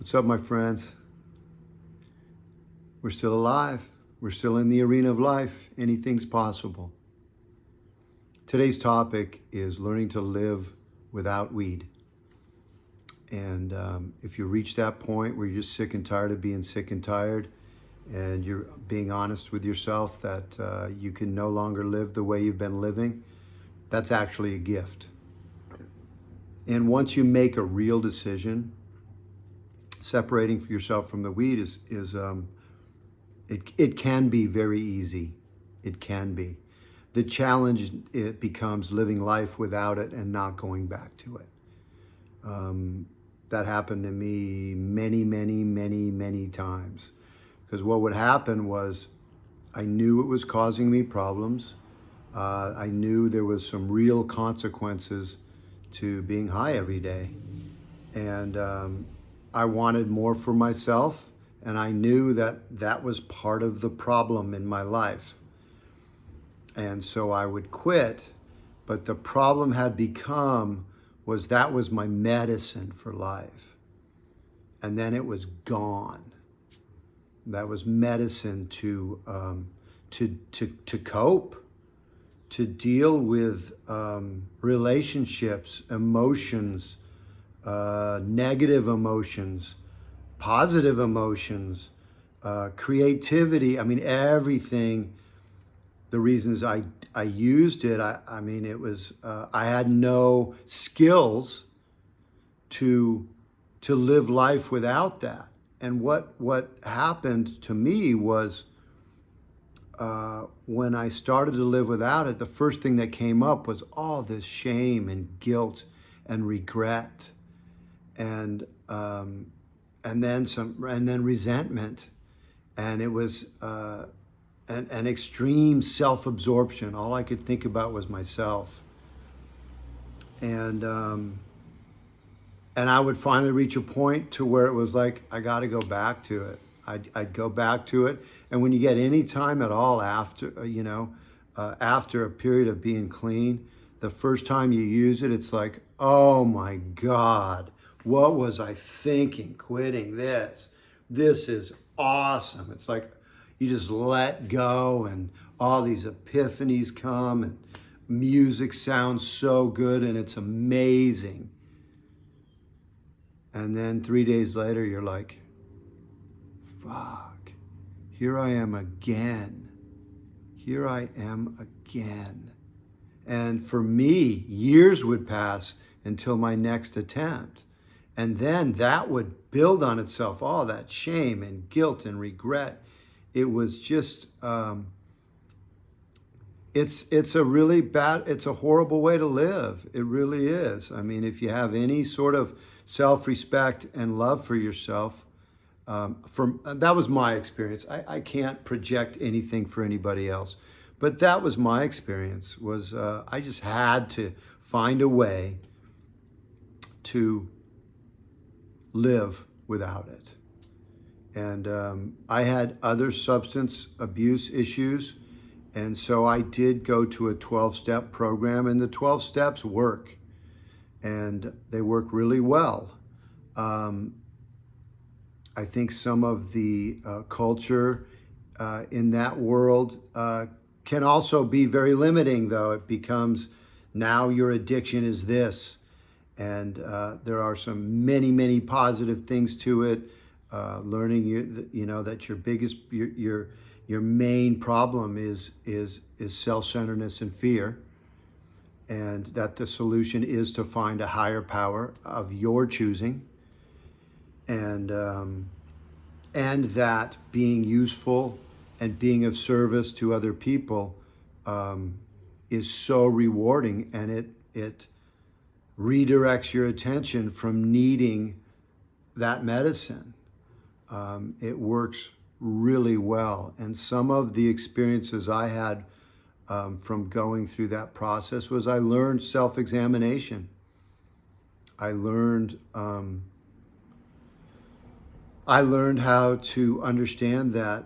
What's up, my friends? We're still alive. We're still in the arena of life. Anything's possible. Today's topic is learning to live without weed. And if you reach that point where you're just sick and tired of being sick and tired, and you're being honest with yourself that you can no longer live the way you've been living, that's actually a gift. And once you make a real decision, separating yourself from the weed it can be very easy. It can be. The challenge, it becomes living life without it and not going back to it. That happened to me many times. Because what would happen was I knew it was causing me problems. I knew there was some real consequences to being high every day. And I wanted more for myself, and I knew that that was part of the problem in my life. And so I would quit, but the problem had become was that was my medicine for life. And then it was gone. That was medicine to cope, to deal with relationships, emotions, negative emotions, positive emotions, creativity. I mean, everything. The reasons I used it, I mean, it was, I had no skills to live life without that. And what happened to me was when I started to live without it, the first thing that came up was all this shame and guilt and regret, and then resentment, and it was an extreme self-absorption. All I could think about was myself, and I would finally reach a point to where it was like I got to go back to it. I'd go back to it, and when you get any time at all after after a period of being clean, the first time you use it, it's like, oh my God, what was I thinking quitting this? This is awesome. It's like you just let go and all these epiphanies come and music sounds so good and it's amazing. And then 3 days later, you're like, fuck, here I am again. Here I am again. And for me, years would pass until my next attempt. And then that would build on itself, all that shame and guilt and regret. It was just, it's a really bad, it's a horrible way to live. It really is. I mean, if you have any sort of self-respect and love for yourself, that was my experience. I can't project anything for anybody else. But that was my experience, was I just had to find a way to live without it. And I had other substance abuse issues, and so I did go to a 12-step program, and the 12 steps work, and they work really well. I think some of the culture in that world can also be very limiting, though. It becomes, now your addiction is this. And there are many positive things to it. Learning that your biggest, your main problem is self-centeredness and fear, and that the solution is to find a higher power of your choosing, and that being useful and being of service to other people is so rewarding, and it redirects your attention from needing that medicine. It works really well. And some of the experiences I had from going through that process was I learned self-examination. I learned how to understand that,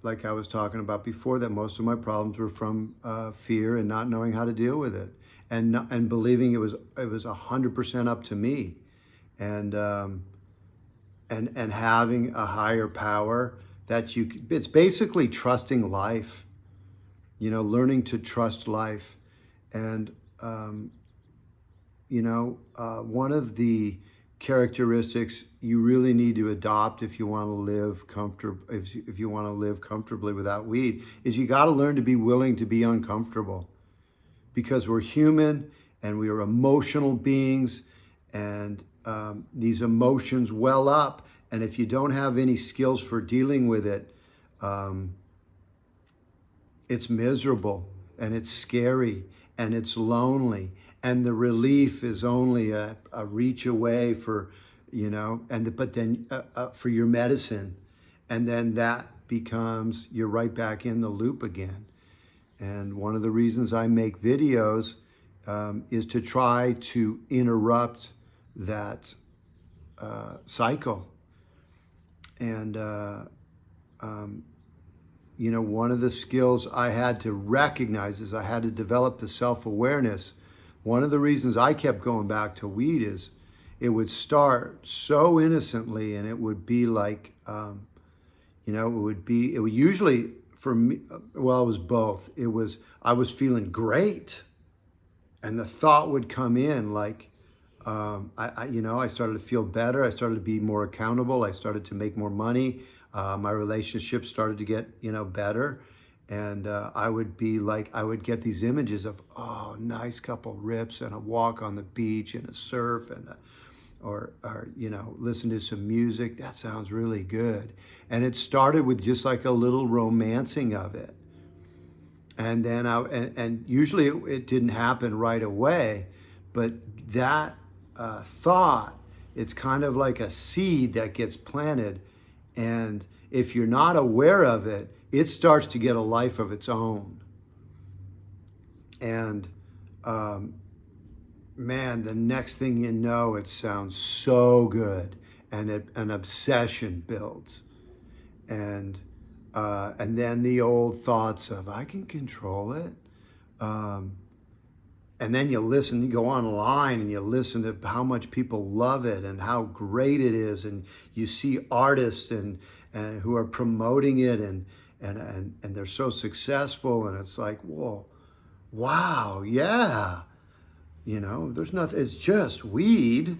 like I was talking about before, that most of my problems were from fear and not knowing how to deal with it, and believing it was 100% up to me. And and having a higher power that it's basically trusting life, learning to trust life. And, one of the characteristics you really need to adopt if you want to live if you want to live comfortably without weed is you got to learn to be willing to be uncomfortable, because we're human and we are emotional beings, and these emotions well up, and if you don't have any skills for dealing with it, it's miserable and it's scary and it's lonely, and the relief is only a reach away for, but then for your medicine, and then that becomes, you're right back in the loop again. And one of the reasons I make videos is to try to interrupt that cycle. And one of the skills I had to recognize is I had to develop the self-awareness. One of the reasons I kept going back to weed is it would start so innocently, and it would be like, it would usually, for me, well, it was both. I was feeling great, and the thought would come in like, I started to feel better. I started to be more accountable. I started to make more money. My relationships started to get, better. And I would get these images of, oh, nice couple rips and a walk on the beach and a surf and or listen to some music. That sounds really good. And it started with just like a little romancing of it. And then and usually it didn't happen right away, but that thought, it's kind of like a seed that gets planted, and if you're not aware of it, it starts to get a life of its own. And man, the next thing you know, it sounds so good, and an obsession builds, and then the old thoughts of I can control it. And then you go online and you listen to how much people love it and how great it is, and you see artists and who are promoting it, and they're so successful, and it's like, whoa, wow, yeah, there's nothing, it's just weed.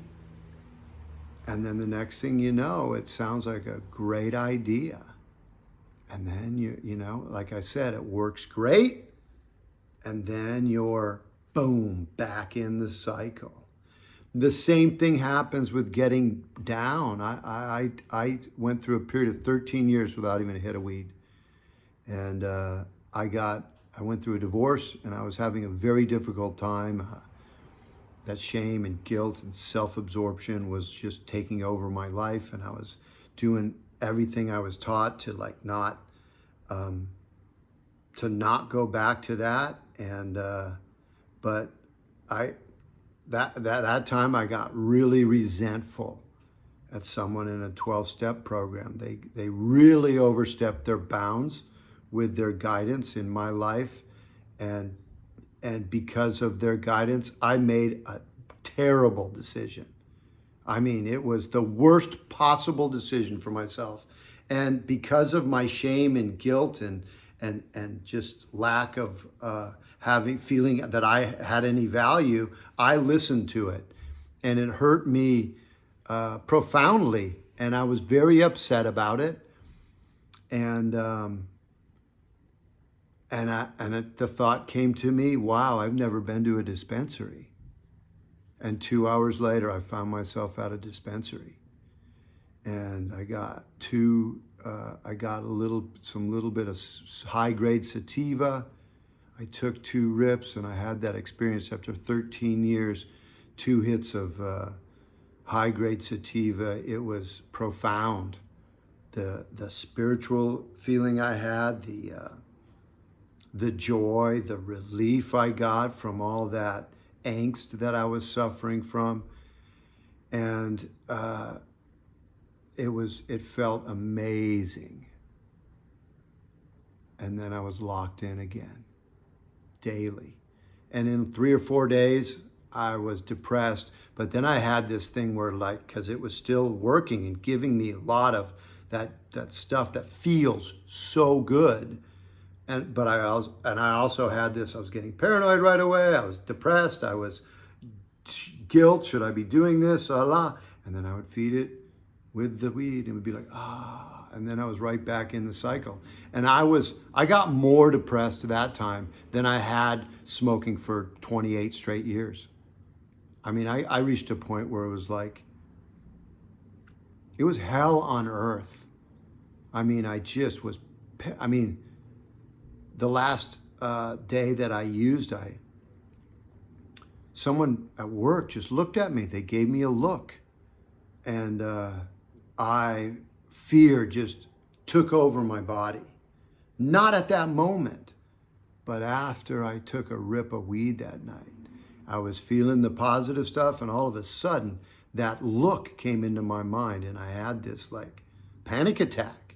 And then the next thing you know, it sounds like a great idea. And then like I said, it works great, and then you're boom, back in the cycle. The same thing happens with getting down. I went through a period of 13 years without even a hit of weed. And I went through a divorce, and I was having a very difficult time. That shame and guilt and self-absorption was just taking over my life, and I was doing everything I was taught to not go back to that. And but that time I got really resentful at someone in a 12-step program. They really overstepped their bounds with their guidance in my life, and because of their guidance, I made a terrible decision. I mean, it was the worst possible decision for myself. And because of my shame and guilt and just lack of feeling that I had any value, I listened to it, and it hurt me profoundly, and I was very upset about it. And the thought came to me, wow, I've never been to a dispensary. And 2 hours later, I found myself at a dispensary, and I got a little bit of high-grade sativa. I took 2 rips, and I had that experience after 13 years, 2 hits of high-grade sativa. It was profound. The spiritual feeling I had, the joy, the relief I got from all that angst that I was suffering from, and it felt amazing. And then I was locked in again, daily. And in 3 or 4 days, I was depressed. But then I had this thing where, like, because it was still working and giving me a lot of that stuff that feels so good. But I also had this. I was getting paranoid right away. I was depressed. I was guilt. Should I be doing this? And then I would feed it with the weed, and it would be like, and then I was right back in the cycle. And I got more depressed at that time than I had smoking for 28 straight years. I mean, I reached a point where it was like, it was hell on earth. I mean, the last day that I used, someone at work just looked at me. They gave me a look, and fear just took over my body. Not at that moment, but after I took a rip of weed that night. I was feeling the positive stuff, and all of a sudden, that look came into my mind, and I had this like panic attack,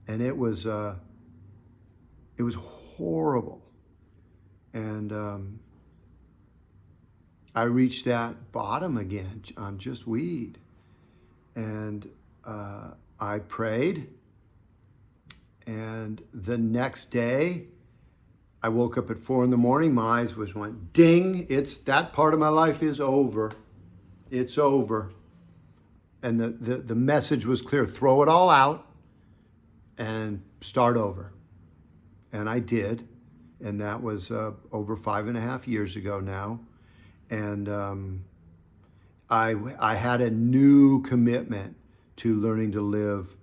and it was horrible. And I reached that bottom again on just weed. And I prayed. And the next day, I woke up at 4 a.m. My eyes went ding. That part of my life is over. It's over. And the message was clear. Throw it all out and start over. And I did. And that was over 5.5 years ago now. And I had a new commitment to learning to live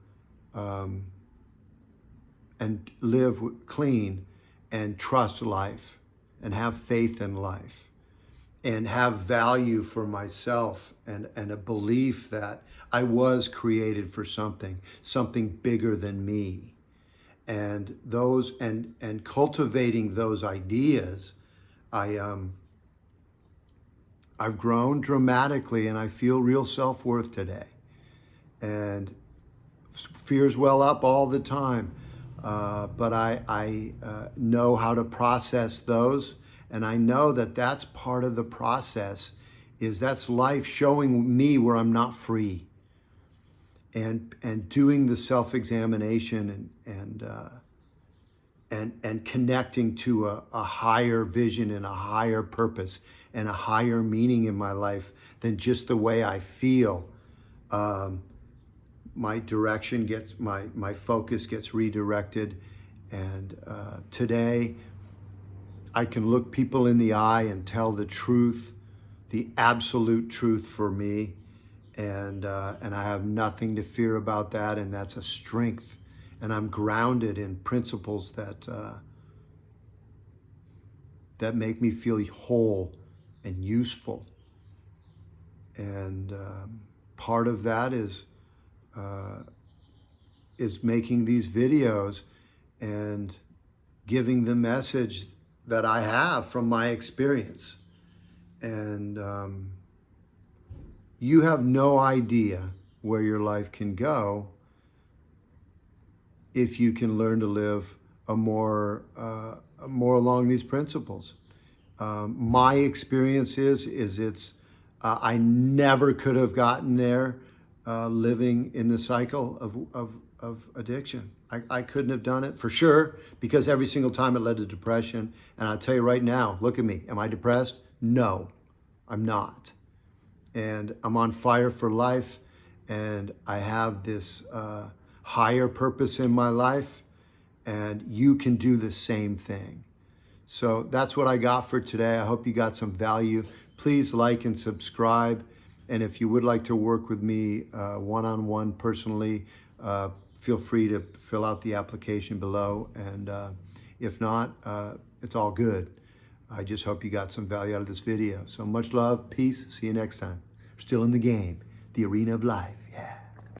and live clean and trust life and have faith in life and have value for myself and a belief that I was created for something bigger than me. And those and cultivating those ideas, I've grown dramatically, and I feel real self-worth today. And fears well up all the time, but I know how to process those, and I know that that's part of the process. That's life showing me where I'm not free, and doing the self-examination and connecting to a higher vision and a higher purpose and a higher meaning in my life than just the way I feel. My direction my focus gets redirected. And today I can look people in the eye and tell the truth, the absolute truth for me. And I have nothing to fear about that. And that's a strength. And I'm grounded in principles that make me feel whole and useful. And part of that is making these videos and giving the message that I have from my experience. And you have no idea where your life can go if you can learn to live more along these principles. My experience is I never could have gotten there living in the cycle of addiction. I couldn't have done it for sure, because every single time it led to depression. And I'll tell you right now, look at me. Am I depressed? No, I'm not. And I'm on fire for life, and I have this higher purpose in my life, and you can do the same thing. So that's what I got for today. I hope you got some value. Please like and subscribe. And if you would like to work with me one-on-one personally, feel free to fill out the application below. And if not, it's all good. I just hope you got some value out of this video. So much love, peace, see you next time. We're still in the game, the arena of life, yeah.